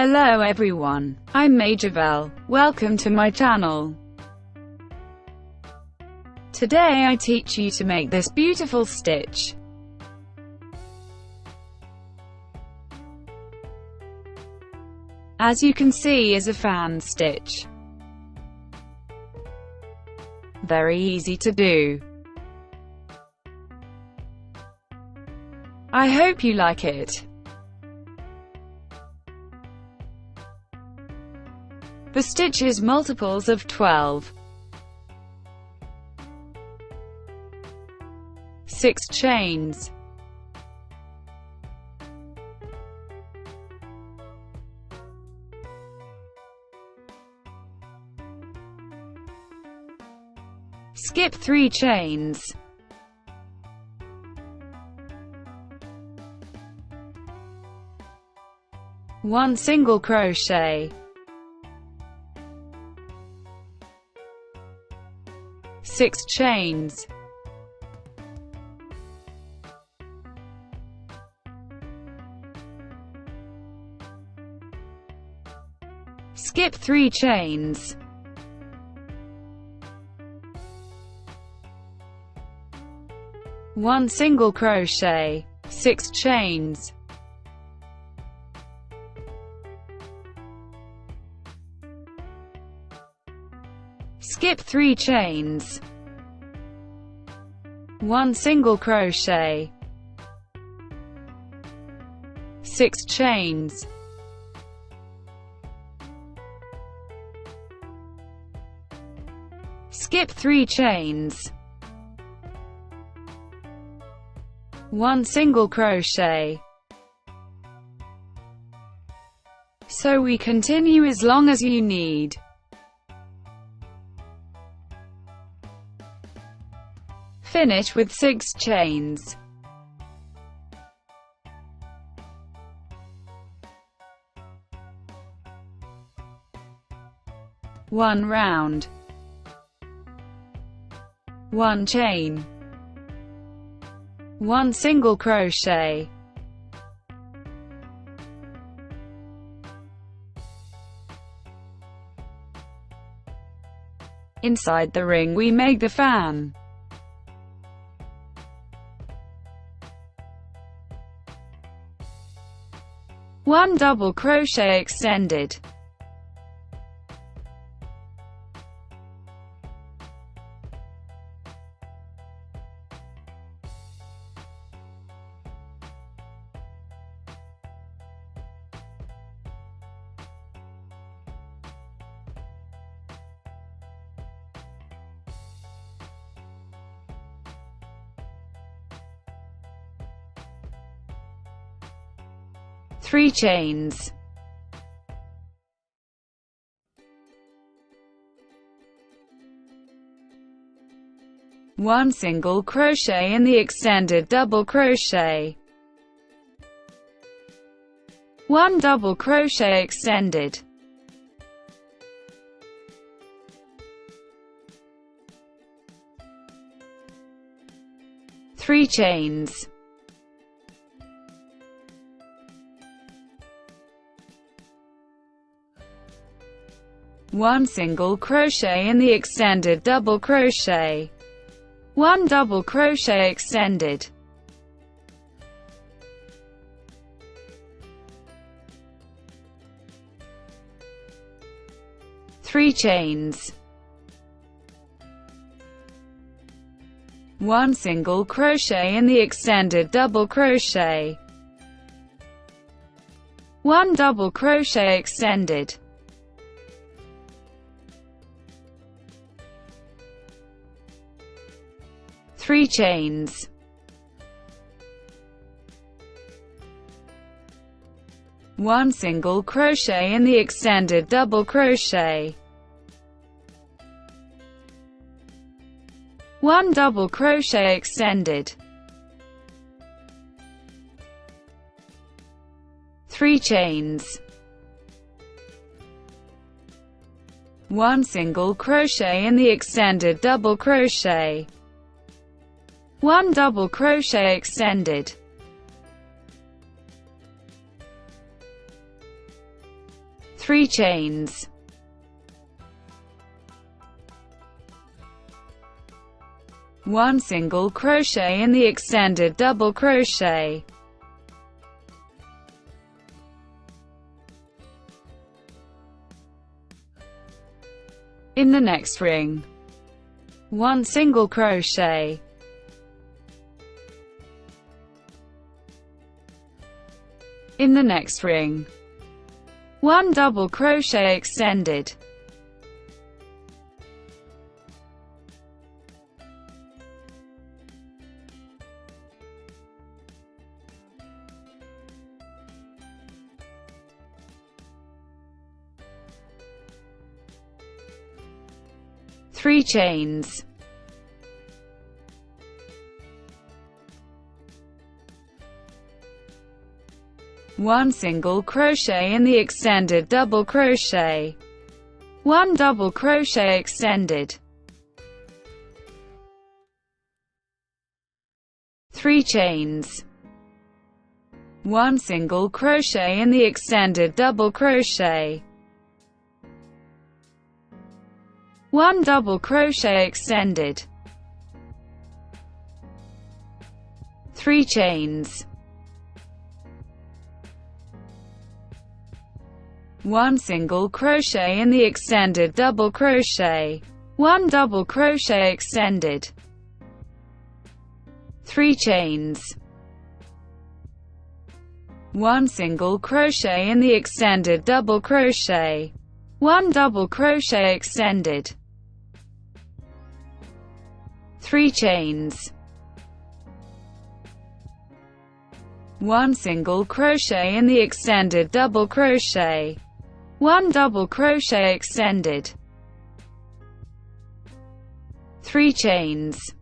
Hello everyone, I'm Majovel. Welcome to my channel. Today I teach you to make this beautiful stitch. As you can see, is a fan stitch. Very easy to do. I hope you like it. The stitch is multiples of 12. 6 chains. Skip 3 chains. One single crochet. 6 chains. Skip 3 chains. One single crochet. 6 chains. Skip 3 chains. One single crochet. 6 chains. Skip 3 chains. One single crochet. So we continue as long as you need. Finish with 6 chains. One round. One chain. One single crochet. Inside the ring we make the fan. One double crochet extended. Three chains. One single crochet in the extended double crochet. One double crochet extended. Three chains. One single crochet in the extended double crochet. One double crochet extended. Three chains. One single crochet in the extended double crochet. One double crochet extended. Three chains. One single crochet in the extended double crochet. One double crochet extended. Three chains. One single crochet in the extended double crochet. One double crochet extended. 3 chains, 1 single crochet in the extended double crochet, in the next ring, 1 single crochet, in the next ring, 1 double crochet extended, 3 chains, 1 single crochet in the extended double crochet, 1 double crochet extended, 3 chains, 1 single crochet in the extended double crochet, 1 double crochet extended, 3 chains, 1 single crochet in the extended double crochet, 1 double crochet extended, 3 chains, 1 single crochet in the extended double crochet, 1 double crochet extended, 3 chains, 1 single crochet in the extended double crochet, 1 double crochet extended, 3 chains,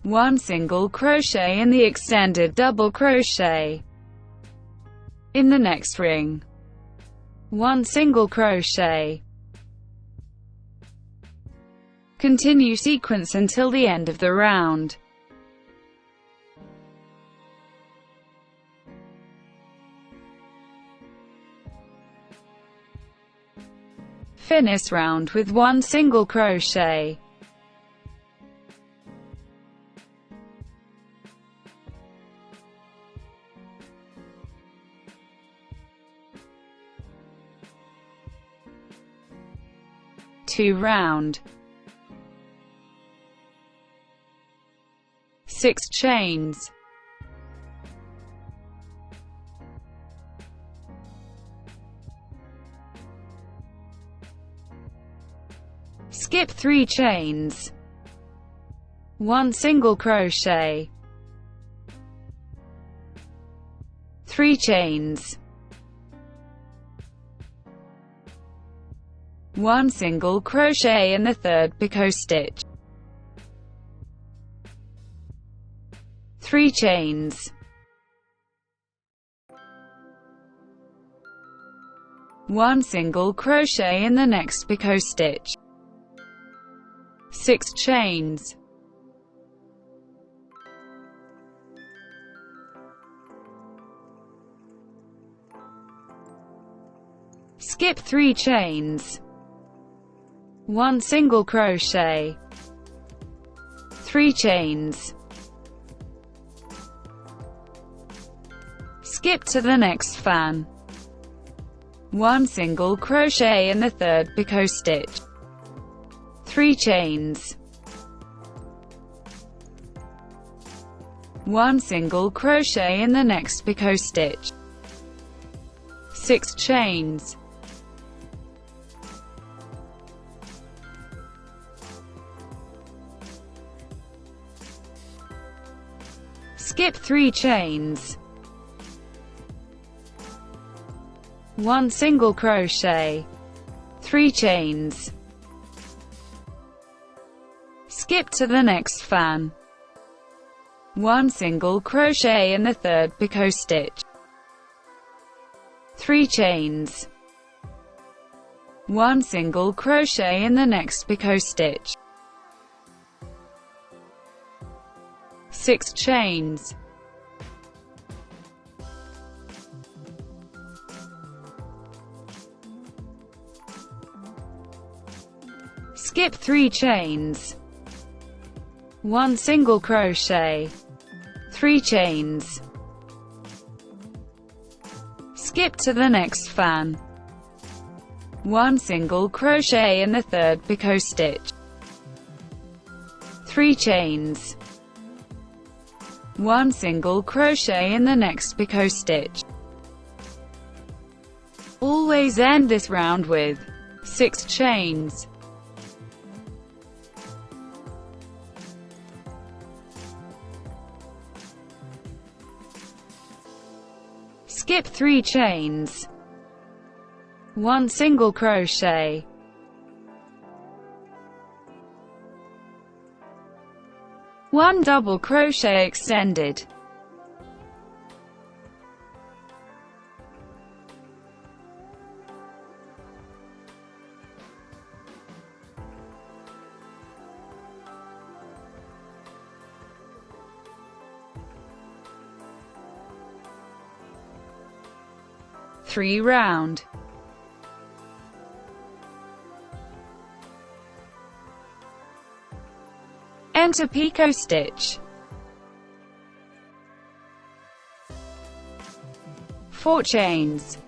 1 single crochet in the extended double crochet, in the next ring, 1 single crochet. Continue sequence until the end of the round. Finish round with 1 single crochet. Two round. 6 chains. Skip 3 chains. 1 single crochet. 3 chains. 1 single crochet in the third picot stitch. 3 chains. 1 single crochet in the next picot stitch. 6 chains. Skip 3 chains. 1 single crochet. 3 chains. Skip to the next fan. 1 single crochet in the third picot stitch. 3 chains. 1 single crochet in the next picot stitch. 6 chains. Skip 3 chains. 1 single crochet. 3 chains. Skip to the next fan. 1 single crochet in the third picot stitch. 3 chains. 1 single crochet in the next picot stitch. 6 chains. Skip 3 chains. 1 single crochet, 3 chains. Skip to the next fan. 1 single crochet in the 3rd picot stitch, 3 chains. 1 single crochet in the next picot stitch. Always end this round with 6 chains. Skip 3 chains. 1 single crochet, 1 double crochet extended, 3 round. Enter picot stitch, 4 chains,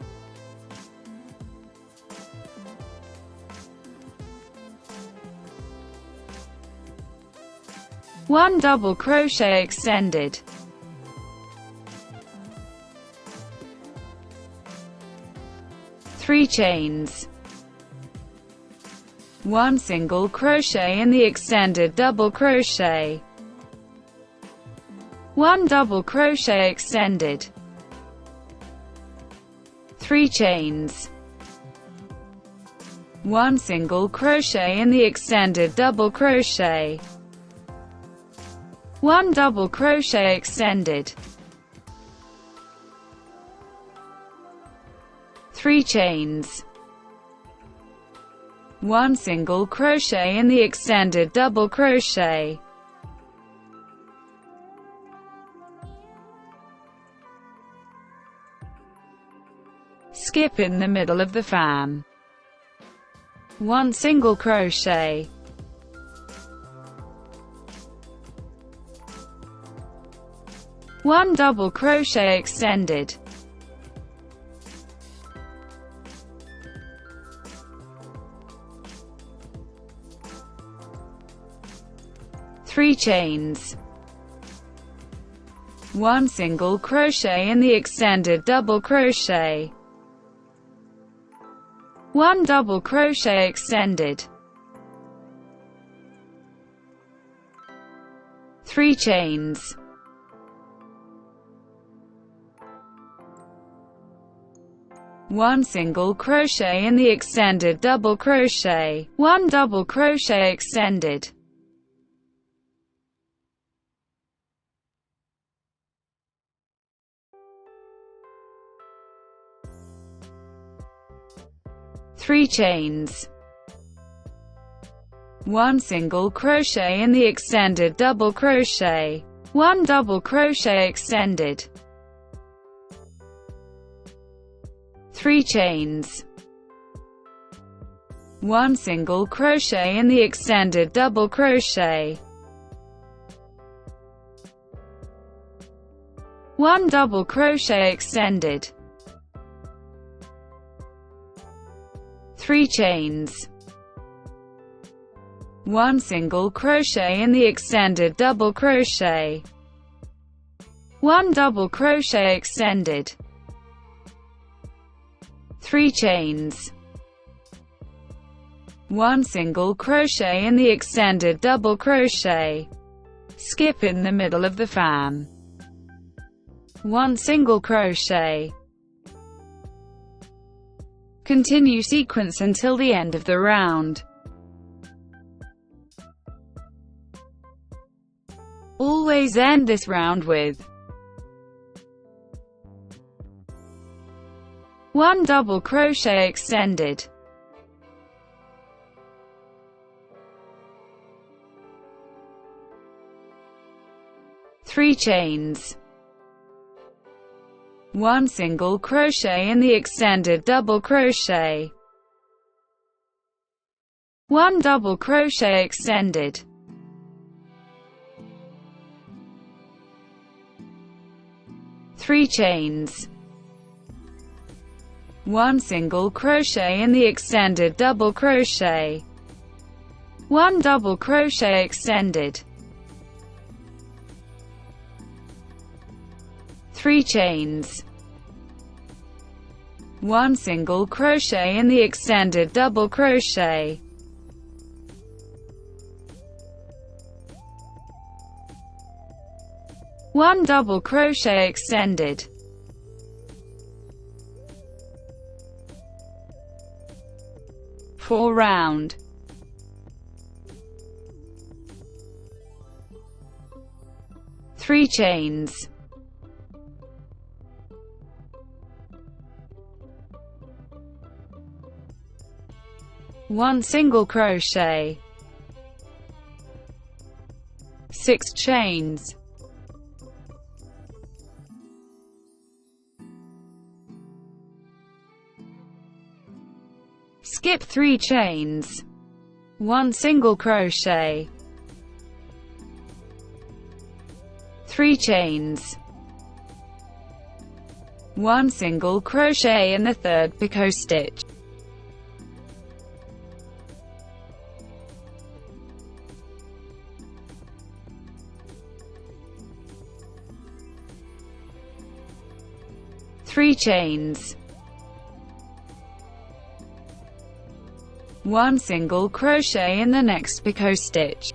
1 double crochet extended, 3 chains, 1 single crochet in the extended double crochet, 1 double crochet extended, 3 chains, 1 single crochet in the extended double crochet, 1 double crochet extended, 3 chains, 1 single crochet in the extended double crochet, skip in the middle of the fan, 1 single crochet, 1 double crochet extended, 3 chains, 1 single crochet in the extended double crochet, 1 double crochet extended, 3 chains, 1 single crochet in the extended double crochet, 1 double crochet extended, 3 chains, 1 single crochet in the extended double crochet, 1 double crochet extended, 3 chains, 1 single crochet in the extended double crochet, 1 double crochet extended, 3 chains, 1 single crochet in the extended double crochet, 1 double crochet extended, 3 chains, 1 single crochet in the extended double crochet, skip in the middle of the fan, 1 single crochet. Continue sequence until the end of the round. Always end this round with 1 double crochet extended, 3 chains, 1 single crochet in the extended double crochet, 1 double crochet extended, 3 chains, 1 single crochet in the extended double crochet, 1 double crochet extended, 3 chains, 1 single crochet in the extended double crochet, 1 double crochet extended, 4 round, 3 chains, 1 single crochet, 6 chains, 3 chains, 1 single crochet, 3 chains, 1 single crochet in the third picot stitch, 3 chains, 1 single crochet in the next picot stitch.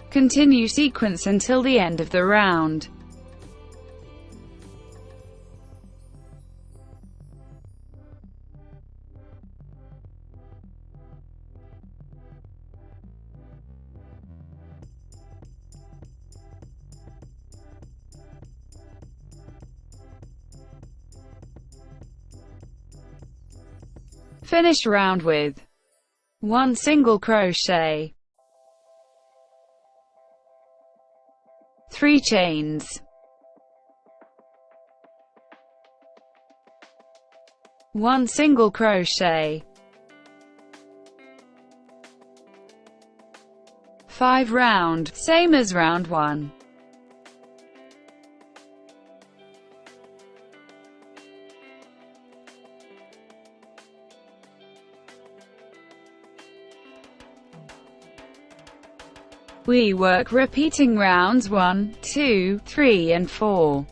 Continue sequence until the end of the round. Finish round with 1 single crochet, 3 chains, 1 single crochet, 5 round, same as round 1. We work repeating rounds 1, 2, 3 and 4.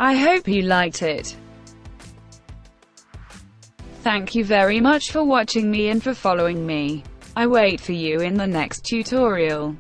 I hope you liked it. Thank you very much for watching me and for following me. I wait for you in the next tutorial.